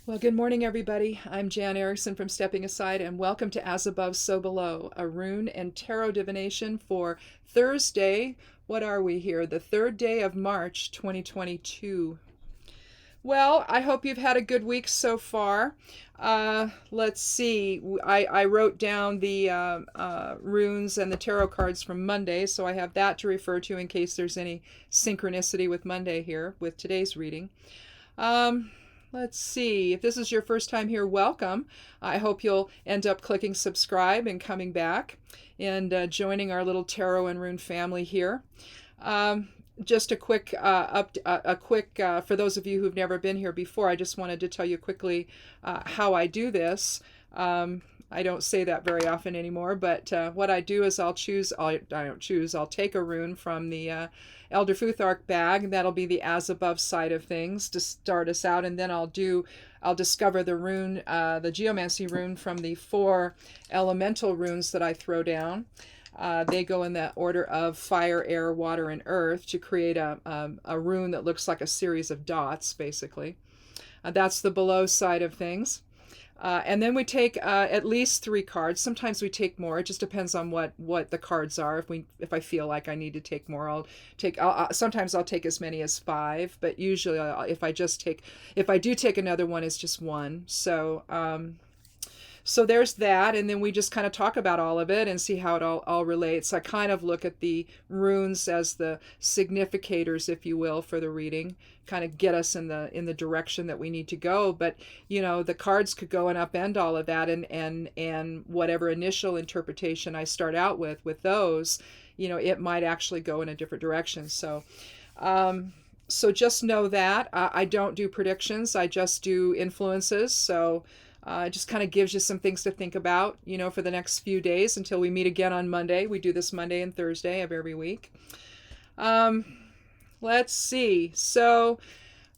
Well, good morning, everybody. I'm Jan Erickson from Stepping Aside, and welcome to As Above, So Below, a rune and tarot divination for Thursday. What are we here? The third day of March, 2022. Well, I hope you've had a good week so far. Let's see. I wrote down the runes and the tarot cards from Monday, so I have that to refer to in case there's any synchronicity with Monday here with today's reading. Um, let's see. If this is your first time here, welcome. I hope you'll end up clicking subscribe and coming back and joining our little tarot and rune family here. Um, just a quick for those of you who've never been here before. I just wanted to tell you quickly how I do this. I don't say that very often anymore, but what I do is I'll take a rune from the Elder Futhark bag, and that'll be the as above side of things to start us out, and then I'll discover the rune, the geomancy rune from the 4 elemental runes that I throw down. They go in the order of fire, air, water, and earth to create a rune that looks like a series of dots, basically. That's the below side of things. And then we take at least 3 cards. Sometimes we take more. It just depends on what the cards are. If I feel like I need to take more, sometimes I'll take as many as 5. But usually, if I do take another one, it's just 1. So there's that, and then we just kind of talk about all of it and see how it all relates. I kind of look at the runes as the significators, if you will, for the reading, kind of get us in the direction that we need to go. But the cards could go and upend all of that, and whatever initial interpretation I start out with those, it might actually go in a different direction. So just know that I don't do predictions. I just do influences. So it just kind of gives you some things to think about, for the next few days until we meet again on Monday. We do this Monday and Thursday of every week. Let's see. So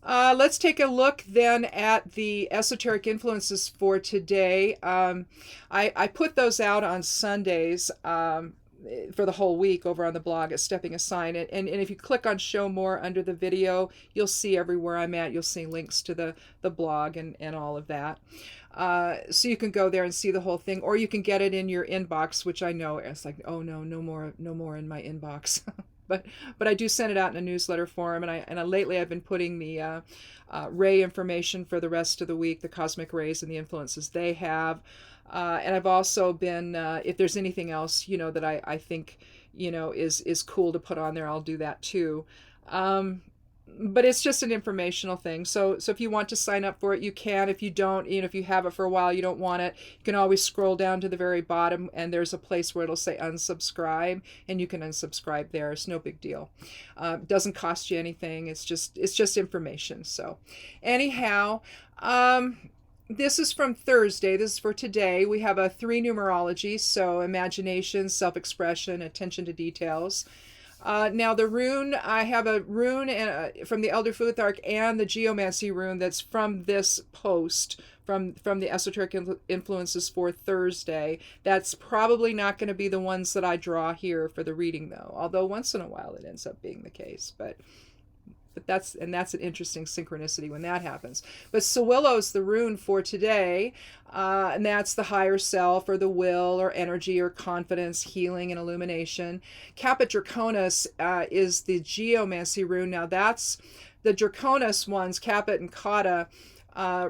let's take a look then at the esoteric influences for today. I put those out on Sundays for the whole week over on the blog at Stepping Aside. And if you click on Show More under the video, you'll see everywhere I'm at. You'll see links to the blog and all of that. So you can go there and see the whole thing, or you can get it in your inbox, which I know it's like, oh no more in my inbox. But I do send it out in a newsletter form, and lately I've been putting the ray information for the rest of the week, the cosmic rays and the influences they have. And I've also been, if there's anything else, that I think, is cool to put on there, I'll do that too. But it's just an informational thing. So if you want to sign up for it, you can. If you don't, if you have it for a while, you don't want it, you can always scroll down to the very bottom, and there's a place where it'll say unsubscribe, and you can unsubscribe there. It's no big deal. It doesn't cost you anything. It's just information. So anyhow, this is from Thursday. This is for today. We have a 3 numerology, so imagination, self-expression, attention to details. Now the rune, I have a rune from the Elder Futhark and the geomancy rune that's from this post, from the esoteric influences for Thursday. That's probably not going to be the ones that I draw here for the reading, though, although once in a while it ends up being the case. But that's an interesting synchronicity when that happens. But Sewillow's the rune for today, and that's the higher self, or the will, or energy, or confidence, healing, and illumination. Caput Draconis is the geomancy rune. Now that's the Draconis ones, Caput and Kata,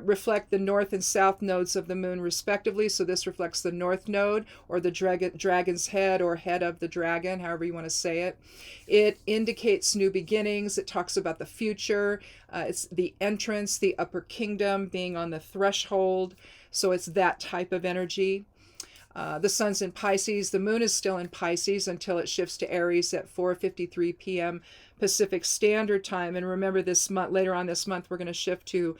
reflect the north and south nodes of the moon respectively. So this reflects the north node, or the dragon's head, or head of the dragon, however you want to say it. It indicates new beginnings. It talks about the future. It's the entrance, the upper kingdom, being on the threshold. So it's that type of energy. The sun's in Pisces. The moon is still in Pisces until it shifts to Aries at 4:53 p.m. Pacific Standard Time. And remember, this month, later on this month, we're going to shift to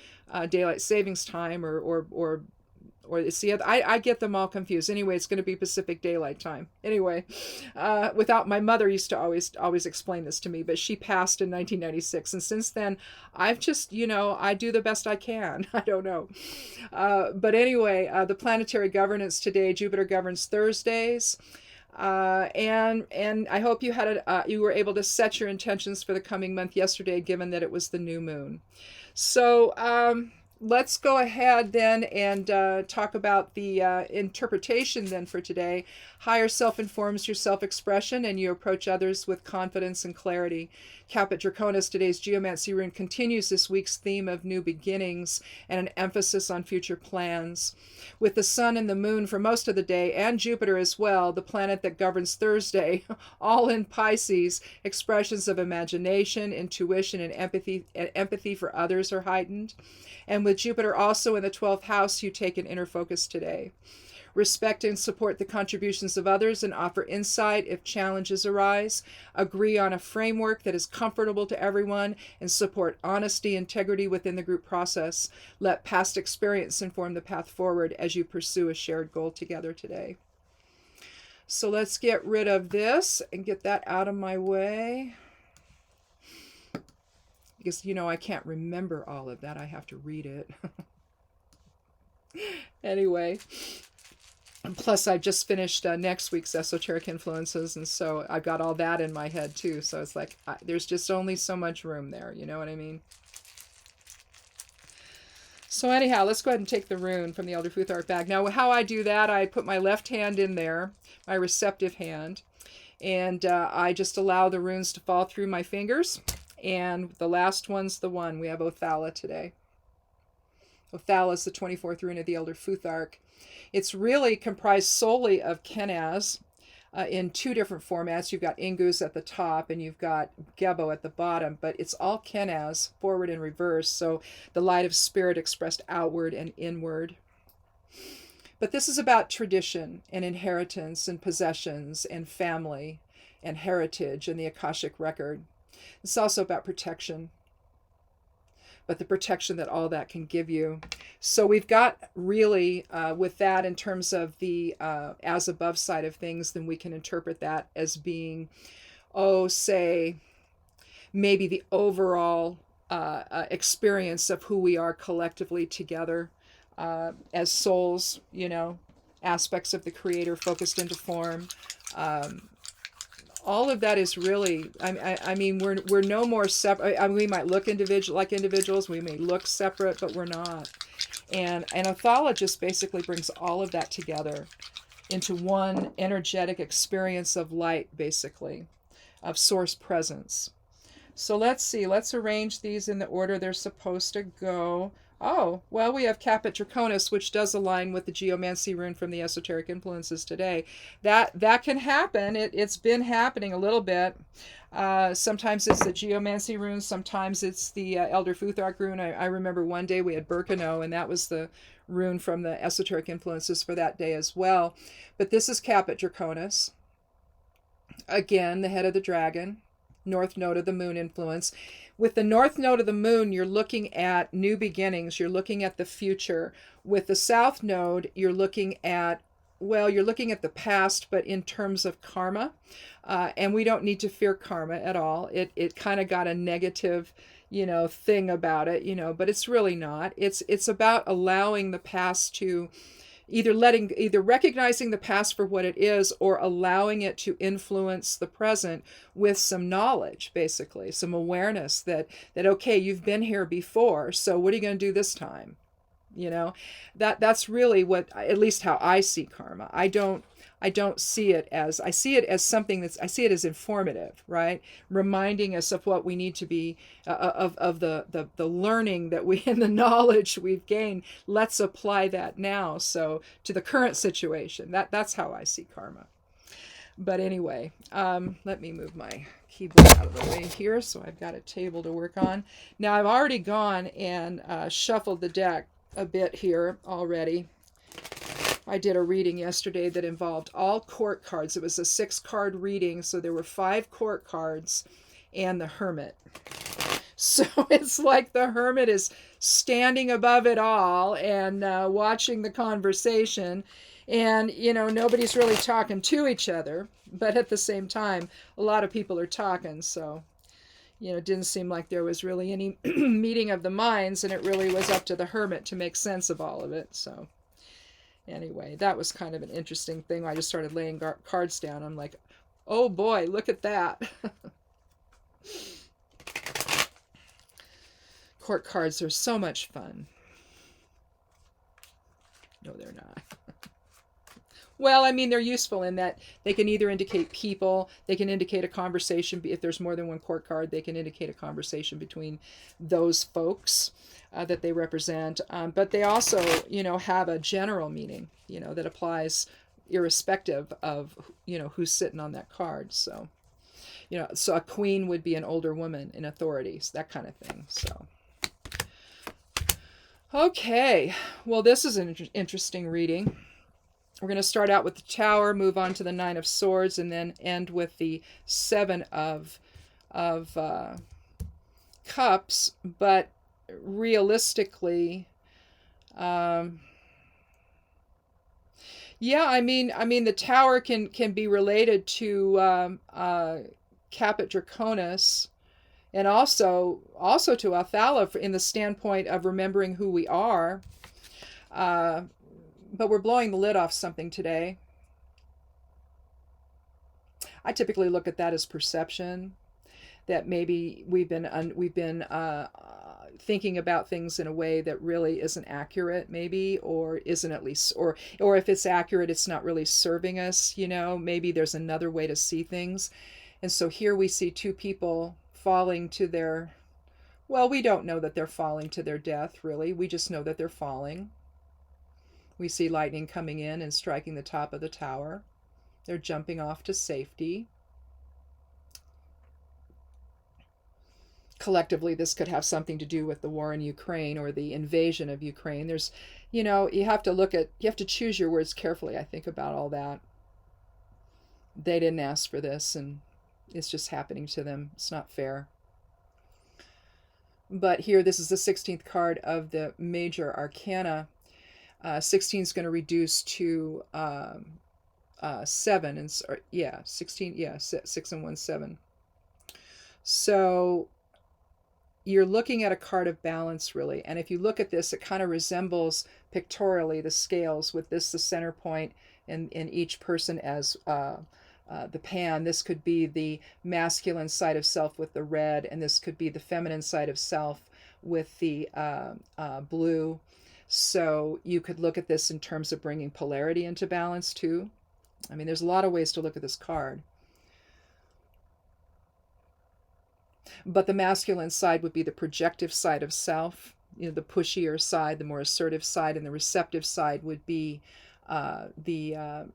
daylight savings time, or see, I get them all confused. Anyway, it's going to be Pacific Daylight Time. Anyway, without my mother used to always explain this to me, but she passed in 1996, and since then I've just I do the best I can. I don't know, but anyway, the planetary governance today: Jupiter governs Thursdays. And I hope you you were able to set your intentions for the coming month yesterday, given that it was the new moon. So let's go ahead then and talk about the interpretation then for today. Higher self informs your self-expression and you approach others with confidence and clarity. Caput Draconis, today's geomancy rune, continues this week's theme of new beginnings and an emphasis on future plans. With the sun and the moon for most of the day, and Jupiter as well, the planet that governs Thursday, all in Pisces, expressions of imagination, intuition, and empathy for others are heightened. And with Jupiter also in the 12th house, you take an inner focus today. Respect and support the contributions of others and offer insight if challenges arise. Agree on a framework that is comfortable to everyone and support honesty, integrity within the group process. Let past experience inform the path forward as you pursue a shared goal together today. So let's get rid of this and get that out of my way. Because, I can't remember all of that. I have to read it. Anyway. And plus, I've just finished next week's Esoteric Influences, and so I've got all that in my head, too. So it's like, there's just only so much room there, you know what I mean? So anyhow, let's go ahead and take the rune from the Elder Futhark bag. Now, how I do that, I put my left hand in there, my receptive hand, and I just allow the runes to fall through my fingers. And the last one's the one. We have Phthala today. Phthala is the 24th rune of the Elder Futhark. It's really comprised solely of Kenaz in two different formats. You've got Ingus at the top and you've got Gebo at the bottom, but it's all Kenaz, forward and reverse, so the light of spirit expressed outward and inward. But this is about tradition and inheritance and possessions and family and heritage and the Akashic record. It's also about protection, but the protection that all that can give you. So we've got really, with that in terms of the as above side of things, then we can interpret that as being, say, maybe the overall experience of who we are collectively together as souls, aspects of the Creator focused into form. All of that is really, I mean, we're no more separate. I mean, we might look like individuals, we may look separate, but we're not. And Phthala just basically brings all of that together into one energetic experience of light, basically, of source presence. So let's see, let's arrange these in the order they're supposed to go. Oh, well, we have Caput Draconis, which does align with the geomancy rune from the Esoteric Influences today. That can happen. It's been happening a little bit. Sometimes it's the geomancy rune. Sometimes it's the Elder Futhark rune. I remember one day we had Birkenau, and that was the rune from the Esoteric Influences for that day as well. But this is Caput Draconis. Again, the head of the dragon. North node of the moon influence. With the north node of the moon, you're looking at new beginnings. You're looking at the future. With the south node, you're looking at the past, but in terms of karma. And we don't need to fear karma at all. It kind of got a negative, thing about it, but it's really not. It's about allowing the past to either recognizing the past for what it is or allowing it to influence the present with some knowledge, basically, some awareness that okay, you've been here before, so what are you going to do this time? That's really what, at least how I see karma. I don't see it as, I see it as something I see it as informative, right? Reminding us of what we need to be, of the learning that and the knowledge we've gained. Let's apply that now. So to the current situation, that's how I see karma. But anyway, let me move my keyboard out of the way here so I've got a table to work on. Now I've already gone and shuffled the deck a bit here already. I did a reading yesterday that involved all court cards. It was a 6-card reading, so there were 5 court cards and the Hermit. So it's like the Hermit is standing above it all and watching the conversation. And, nobody's really talking to each other, but at the same time, a lot of people are talking, so it didn't seem like there was really any meeting of the minds, and it really was up to the Hermit to make sense of all of it. So anyway, that was kind of an interesting thing. I just started laying cards down. I'm like, oh boy, look at that. Court cards are so much fun. No, they're not. Well, I mean, they're useful in that they can either indicate people, they can indicate a conversation. If there's more than one court card, they can indicate a conversation between those folks that they represent. But they also, have a general meaning, that applies irrespective of, who's sitting on that card. So, so a queen would be an older woman in authority, so that kind of thing. So, okay, well, this is an interesting reading. We're going to start out with the Tower, move on to the Nine of Swords, and then end with the Seven of Cups. But realistically, yeah, I mean, the Tower can be related to Caput Draconis, and also to Phthala in the standpoint of remembering who we are. But we're blowing the lid off something today. I typically look at that as perception, that maybe we've been thinking about things in a way that really isn't accurate, maybe, or isn't at least, or if it's accurate, it's not really serving us. Maybe there's another way to see things. And so here we see two people falling to their, well, we don't know that they're falling to their death, really. We just know that they're falling. We see lightning coming in and striking the top of the tower. They're jumping off to safety. Collectively, this could have something to do with the war in Ukraine or the invasion of Ukraine. There's, you have to choose your words carefully, I think, about all that. They didn't ask for this, and it's just happening to them. It's not fair. But here, this is the 16th card of the major arcana. 16 is going to reduce to 7, and 16, 6 and 1, 7. So you're looking at a card of balance, really. And if you look at this, it kind of resembles pictorially the scales, with this the center point, and in each person as the pan. This could be the masculine side of self with the red, and this could be the feminine side of self with the blue. So you could look at this in terms of bringing polarity into balance too. I mean, there's a lot of ways to look at this card. But the masculine side would be the projective side of self, the pushier side, the more assertive side, and the receptive side would be the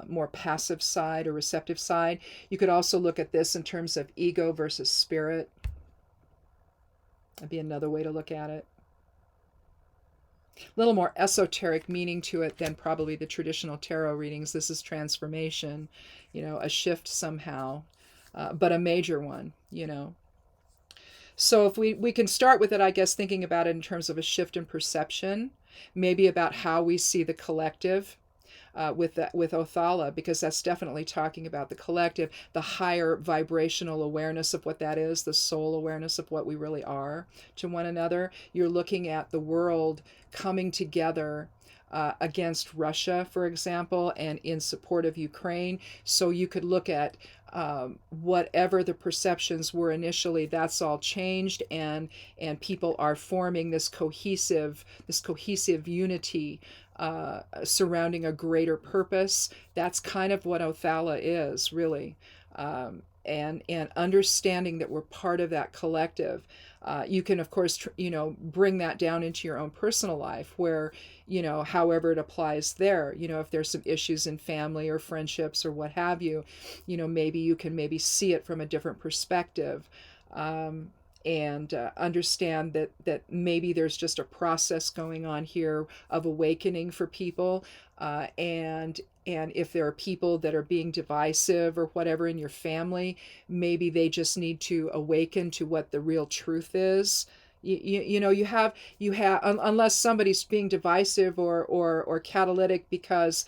more passive side or receptive side. You could also look at this in terms of ego versus spirit. That'd be another way to look at it. A little more esoteric meaning to it than probably the traditional tarot readings. This is transformation, a shift somehow, but a major one, So if we can start with it, I guess, thinking about it in terms of a shift in perception, maybe about how we see the collective with Phthala, because that's definitely talking about the collective, the higher vibrational awareness of what that is, the soul awareness of what we really are to one another. You're looking at the world coming together against Russia, for example, and in support of Ukraine. So you could look at whatever the perceptions were initially, that's all changed, and people are forming this cohesive unity surrounding a greater purpose. That's kind of what Phthala is, really. And understanding that we're part of that collective. You can, of course, bring that down into your own personal life, where, however it applies there, if there's some issues in family or friendships or what have you, maybe you can see it from a different perspective. And understand that maybe there's just a process going on here of awakening for people, and if there are people that are being divisive or whatever in your family, maybe they just need to awaken to what the real truth is. You have unless somebody's being divisive or catalytic because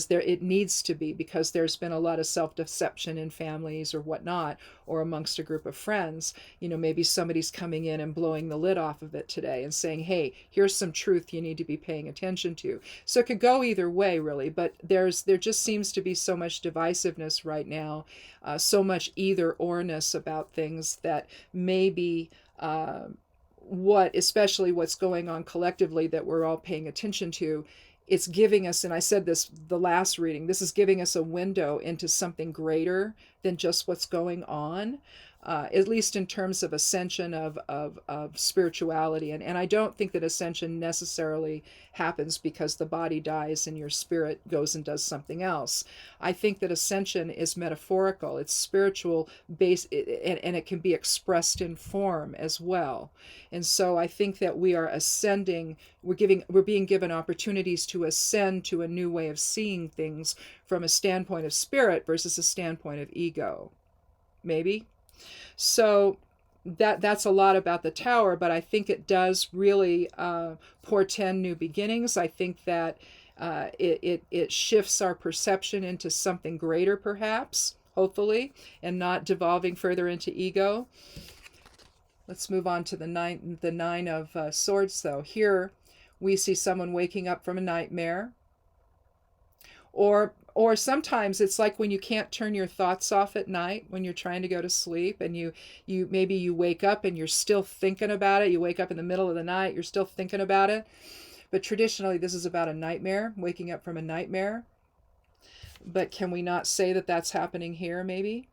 there it needs to be, because there's been a lot of self-deception in families or whatnot, or amongst a group of friends, maybe somebody's coming in and blowing the lid off of it today and saying, hey, here's some truth you need to be paying attention to. So it could go either way, really, but there just seems to be so much divisiveness right now, so much either orness about things, that maybe especially what's going on collectively that we're all paying attention to it's giving us, and I said this the last reading, this is giving us a window into something greater than just what's going on, at least in terms of ascension of spirituality. And I don't think that ascension necessarily happens because the body dies and your spirit goes and does something else. I think that ascension is metaphorical, it's spiritual base, and it can be expressed in form as well. And so I think that we are ascending, we're being given opportunities to ascend to a new way of seeing things from a standpoint of spirit versus a standpoint of ego. Maybe. So that's a lot about the tower, but I think it does really portend new beginnings. I think that it shifts our perception into something greater, perhaps, hopefully, and not devolving further into ego. Let's move on to the nine of swords, though. Here we see someone waking up from a nightmare, or sometimes it's like when you can't turn your thoughts off at night when you're trying to go to sleep, and you maybe you wake up and you're still thinking about it. You wake up in the middle of the night, you're still thinking about it. But traditionally this is about a nightmare, waking up from a nightmare. But can we not say that that's happening here, maybe?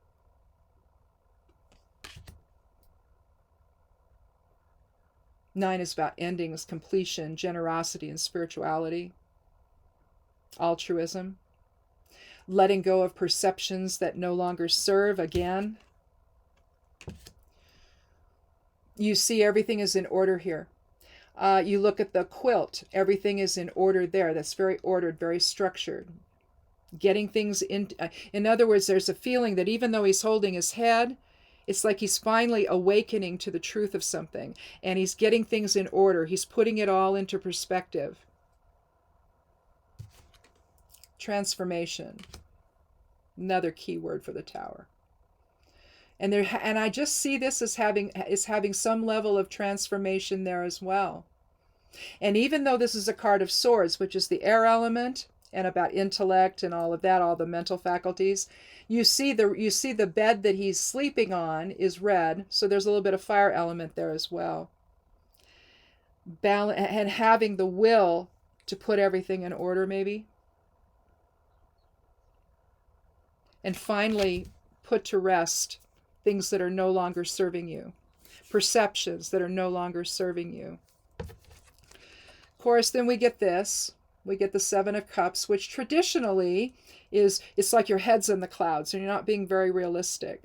Nine is about endings, completion, generosity, and spirituality, altruism, letting go of perceptions that no longer serve. Again, you see everything is in order here. You look at the quilt, everything is in order there. That's very ordered, very structured. Getting things in other words, there's a feeling that even though he's holding his head, it's like he's finally awakening to the truth of something, and he's getting things in order. He's putting it all into perspective. Transformation, another key word for the tower. And I just see this as having some level of transformation there as well. And even though this is a card of swords, which is the air element and about intellect and all of that, all the mental faculties, you see the bed that he's sleeping on is red, so there's a little bit of fire element there as well. Balance, and having the will to put everything in order, maybe. And finally, put to rest things that are no longer serving you, perceptions that are no longer serving you. Of course, then we get this. We get the Seven of Cups, which traditionally it's like your head's in the clouds and you're not being very realistic.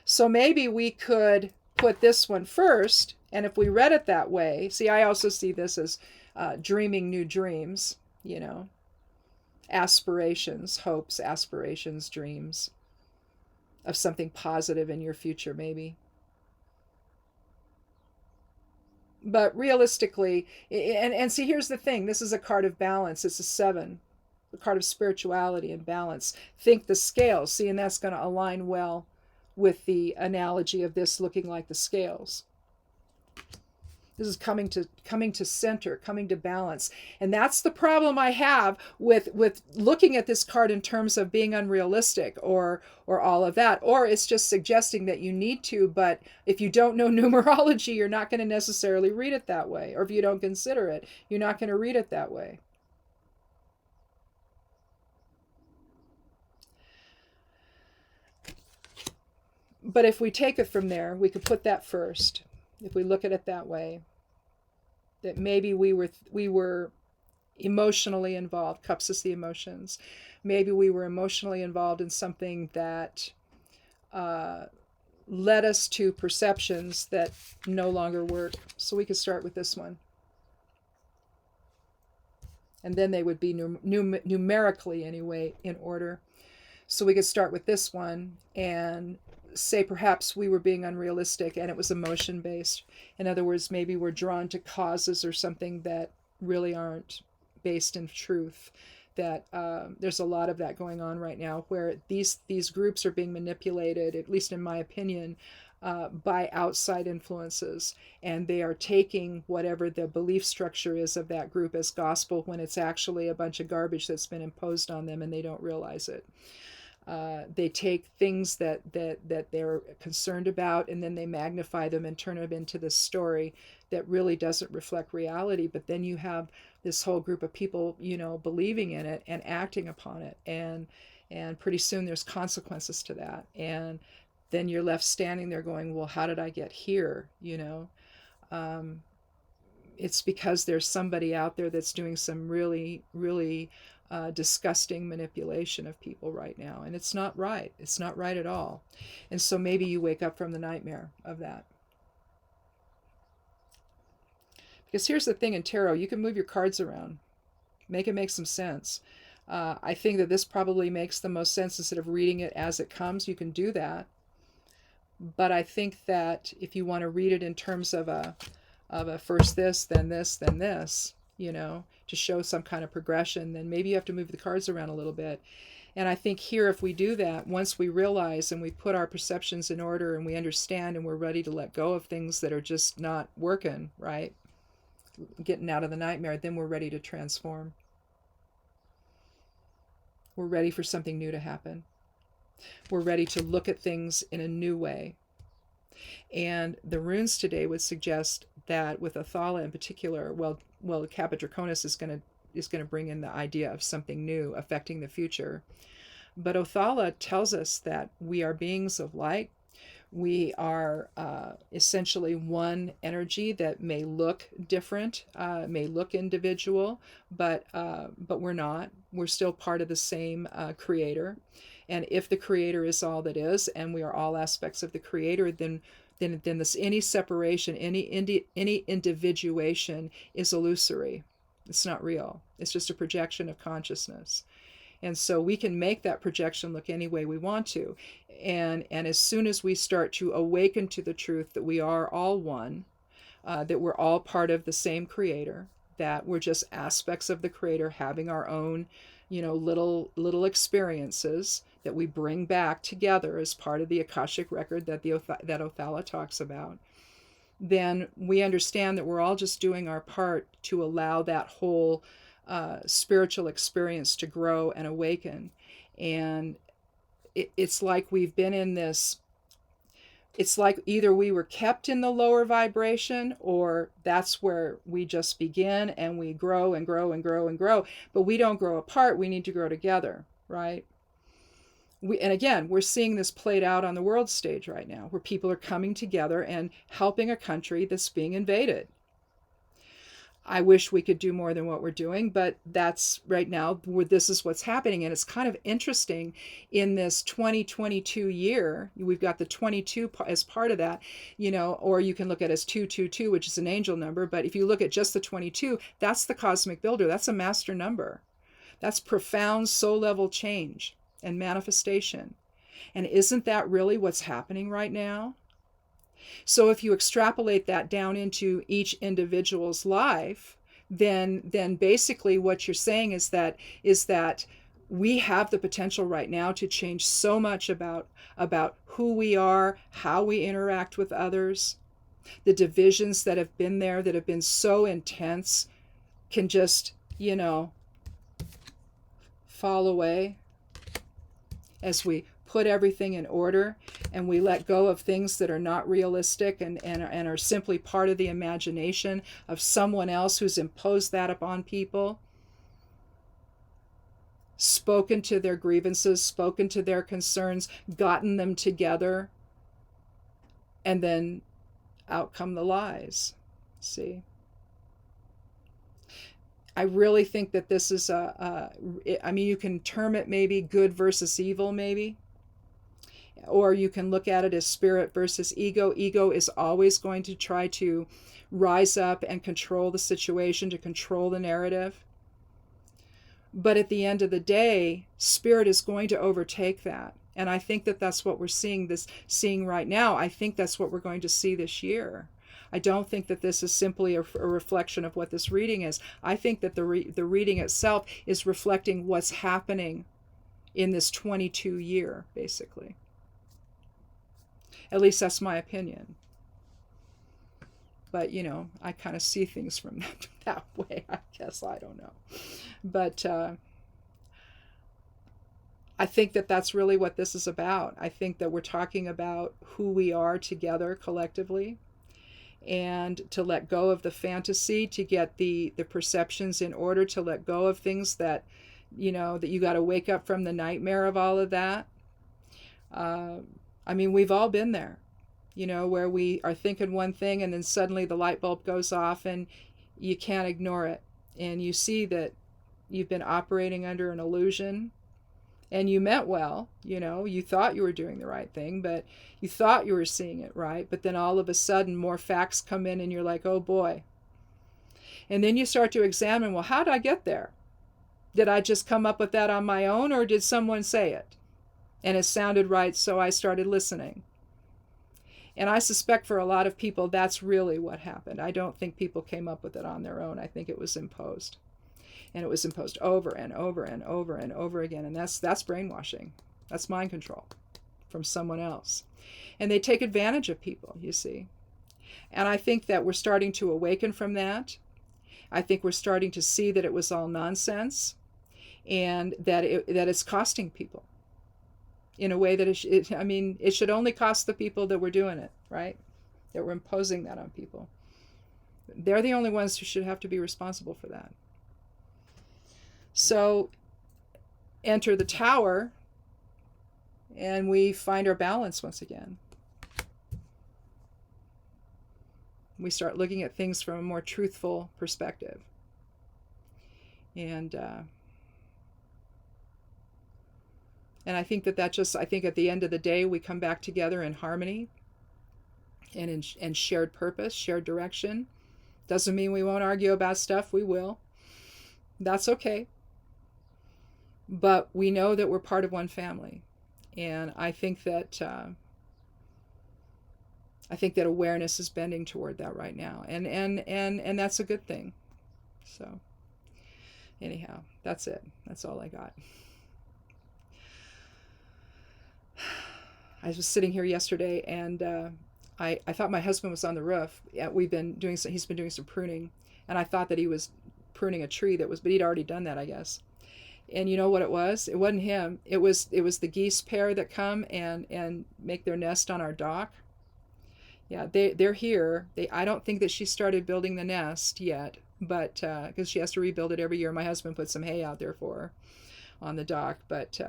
So maybe we could put this one first, and if we read it that way, see, I also see this as dreaming new dreams, aspirations, hopes, aspirations, dreams of something positive in your future, maybe. But realistically, and see, here's the thing, this is a card of balance. It's a 7, a card of spirituality and balance. Think the scales, see, and that's going to align well with the analogy of this looking like the scales. This is coming to center, coming to balance. And that's the problem I have with looking at this card in terms of being unrealistic or all of that. Or it's just suggesting that you need to, but if you don't know numerology, you're not going to necessarily read it that way. Or if you don't consider it, you're not going to read it that way. But if we take it from there, we could put that first. If we look at it that way, that maybe we were emotionally involved. Cups is the emotions. Maybe we were emotionally involved in something that led us to perceptions that no longer work. So we could start with this one. And then they would be numerically, anyway, in order. So we could start with this one and say perhaps we were being unrealistic and it was emotion based. In other words, maybe we're drawn to causes or something that really aren't based in truth. That there's a lot of that going on right now, where these groups are being manipulated, at least in my opinion, by outside influences, and they are taking whatever the belief structure is of that group as gospel when it's actually a bunch of garbage that's been imposed on them and they don't realize it. They take things that they're concerned about, and then they magnify them and turn them into this story that really doesn't reflect reality. But then you have this whole group of people, believing in it and acting upon it. And pretty soon there's consequences to that. And then you're left standing there going, well, how did I get here? It's because there's somebody out there that's doing some really, really disgusting manipulation of people right now. And it's not right. It's not right at all. And so maybe you wake up from the nightmare of that. Because here's the thing in tarot, you can move your cards around, make it make some sense. I think that this probably makes the most sense. Instead of reading it as it comes, you can do that. But I think that if you want to read it in terms of a first this, then this, then this, to show some kind of progression, then maybe you have to move the cards around a little bit. And I think here, if we do that, once we realize and we put our perceptions in order and we understand and we're ready to let go of things that are just not working, right? Getting out of the nightmare, then we're ready to transform. We're ready for something new to happen. We're ready to look at things in a new way. And the runes today would suggest that with Phthala in particular, well, the Kappa Draconis is going to bring in the idea of something new affecting the future. But Phthala tells us that we are beings of light. We are essentially one energy that may look different, may look individual, but we're not. We're still part of the same creator. And if the creator is all that is, and we are all aspects of the creator, then this any separation, any individuation is illusory. It's not real. It's just a projection of consciousness. And so we can make that projection look any way we want to. And as soon as we start to awaken to the truth that we are all one, that we're all part of the same creator, that we're just aspects of the creator having our own, little experiences that we bring back together as part of the Akashic record that that Phthala talks about, then we understand that we're all just doing our part to allow that whole spiritual experience to grow and awaken. And it's like we've been in this, it's like either we were kept in the lower vibration, or that's where we just begin and we grow and grow and grow and grow. But we don't grow apart. We need to grow together, right? And again, we're seeing this played out on the world stage right now, where people are coming together and helping a country that's being invaded. I wish we could do more than what we're doing, but that's right now, this is what's happening. And it's kind of interesting in this 2022 year, we've got the 22 as part of that, or you can look at it as 222, which is an angel number. But if you look at just the 22, that's the cosmic builder. That's a master number. That's profound soul level change and manifestation. And isn't that really what's happening right now? So if you extrapolate that down into each individual's life, then basically what you're saying is that we have the potential right now to change so much about who we are, how we interact with others. The divisions that have been there, that have been so intense, can just, fall away as we put everything in order and we let go of things that are not realistic and are simply part of the imagination of someone else who's imposed that upon people, spoken to their grievances, spoken to their concerns, gotten them together, and then out come the lies. See? I really think that this is you can term it maybe good versus evil, maybe. Or you can look at it as spirit versus ego. Ego is always going to try to rise up and control the situation, to control the narrative. But at the end of the day, spirit is going to overtake that. And I think that that's what we're seeing right now. I think that's what we're going to see this year. I don't think that this is simply a reflection of what this reading is. I think that the reading itself is reflecting what's happening in this 22 year, basically. At least that's my opinion. But, I kind of see things from that way, I guess. I don't know. But I think that that's really what this is about. I think that we're talking about who we are together collectively. and to let go of the fantasy, to get the perceptions in order, to let go of things that, that you got to wake up from the nightmare of all of that. I mean, we've all been there, where we are thinking one thing and then suddenly the light bulb goes off and you can't ignore it. And you see that you've been operating under an illusion, and you meant well, you thought you were doing the right thing, but you thought you were seeing it right. But then all of a sudden more facts come in and you're like, oh boy. And then you start to examine, well, how did I get there? Did I just come up with that on my own, or did someone say it? And it sounded right, so I started listening. And I suspect for a lot of people, that's really what happened. I don't think people came up with it on their own. I think it was imposed. And it was imposed over and over and over and over again. And that's brainwashing. That's mind control from someone else. And they take advantage of people, you see. And I think that we're starting to awaken from that. I think we're starting to see that it was all nonsense, and that it's costing people in a way that it should only cost the people that were doing it, right? That were imposing that on people. They're the only ones who should have to be responsible for that. So enter the tower, and we find our balance once again. We start looking at things from a more truthful perspective. And I think that I think at the end of the day, we come back together in harmony and in shared purpose, shared direction. Doesn't mean we won't argue about stuff. We will. That's okay. But we know that we're part of one family. And I think that awareness is bending toward that right now. And that's a good thing. So anyhow, that's it. That's all I got. I was sitting here yesterday, and I thought my husband was on the roof. He's been doing some pruning, and I thought that he was pruning a tree but he'd already done that, I guess. And you know what it was? It wasn't him. It was the geese pair that come and make their nest on our dock. Yeah, they're here. I don't think that she started building the nest yet, but because she has to rebuild it every year. My husband put some hay out there for her on the dock, but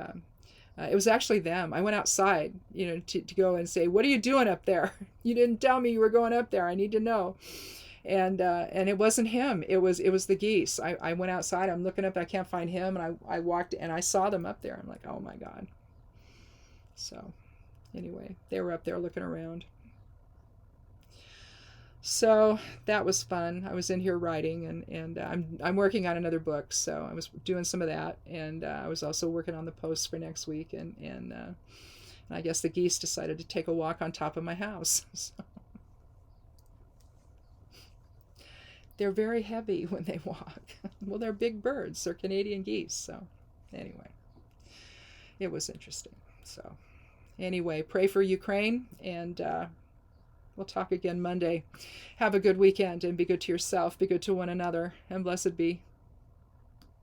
it was actually them. I went outside, to go and say, "What are you doing up there? You didn't tell me you were going up there. I need to know." And it wasn't him. It was the geese. I went outside. I'm looking up. I can't find him. And I walked and I saw them up there. I'm like, oh my God. So anyway, they were up there looking around. So that was fun. I was in here writing, and I'm working on another book. So I was doing some of that, and I was also working on the posts for next week. And I guess the geese decided to take a walk on top of my house. So. They're very heavy when they walk. Well, they're big birds. They're Canadian geese. So anyway, it was interesting. So anyway, pray for Ukraine, and we'll talk again Monday. Have a good weekend, and be good to yourself. Be good to one another, and blessed be.